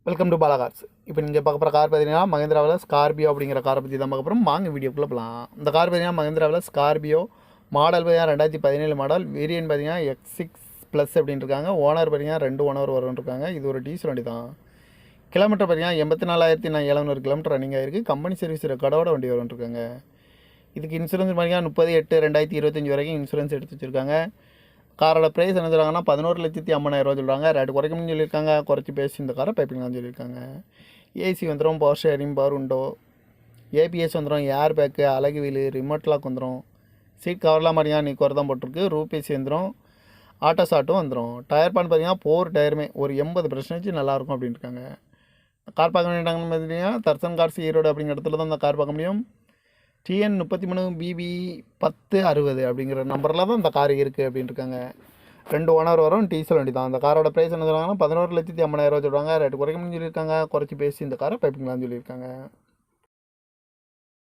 Welcome to Bala cars. இப்போ நீங்கள் பார்க்க போகிற கார் பார்த்தீங்கன்னா மகேந்திராவில் ஸ்கார்பியோ அப்படிங்கிற காரை பற்றி தான் பார்க்க போகிறோம். வாங்க வீடியோக்குள்ளே போகலாம். இந்த கார் பார்த்தீங்கன்னா மகேந்திராவில் ஸ்கார்பியோ மாடல் பார்த்தீங்கன்னா 2017 மாடல். வேரியன்ட் பார்த்தீங்கன்னா X6+ அப்படின்னு இருக்காங்க. ஓனர் பார்த்தீங்கன்னா 2 ஓனர் வரும்னு. இது ஒரு டீசல் வண்டி தான். கிலோமீட்டர் பார்த்தீங்கன்னா 84,700 கிலோமீட்டர் ரன்னிங் ஆகிருக்கு. கம்பெனி சர்வீஸ் ரெக்கார்டோட வண்டி வரும்னு. இதுக்கு இன்சூரன்ஸ் பார்த்தீங்கன்னா 30/8/2025 வரைக்கும் இன்சூரன்ஸ் எடுத்து வச்சுருக்காங்க. காரோட ப்ரைஸ் என்ன சொல்கிறாங்கன்னா 11,50,000 சொல்கிறாங்க. ரேட்டு குறைக்கணும்னு சொல்லியிருக்காங்க. குறைச்சி பேசி இந்த காரை பைப்பிங்களான்னு சொல்லியிருக்காங்க. ஏசி வந்துடும், power sharing, power window, ABS வந்துடும், ஏர் பேக்கு, அழகு வீலு, ரிமோட் லாக் வந்துடும். சீட் கவர்லாம் பார்த்தீங்கன்னா நீ குறை தான் போட்டிருக்கு. ரூபீஸ் வந்துடும், ஆட்டோ சாட்டும் வந்துடும். டயர் பான் பார்த்தீங்கன்னா 4 டயருமே ஒரு 80% நல்லாயிருக்கும் அப்படின்ட்டுருக்காங்க. கார் பார்க்க வேண்டியதாங்கன்னு பார்த்தீங்கன்னா தர்சன் கார்ஸ் ஈரோடு அப்படிங்கிற இடத்துல தான் இந்த கார் பார்க்க முடியும். TN 33BB 1060 அப்படிங்கிற நம்பரில் தான் இந்த கார் இருக்குது அப்படின்ட்டுருக்காங்க. 2 ஓனர் வரும், டீசல் வண்டி தான். அந்த காரோட ப்ரைஸ் என்ன சொல்கிறாங்கன்னா 11,50,000 சொல்கிறாங்க. ரேட்டு குறைக்கணும்னு சொல்லியிருக்காங்க. குறைச்சி பேசி இந்த காரை பைப்பிங்களான்னு சொல்லியிருக்காங்க.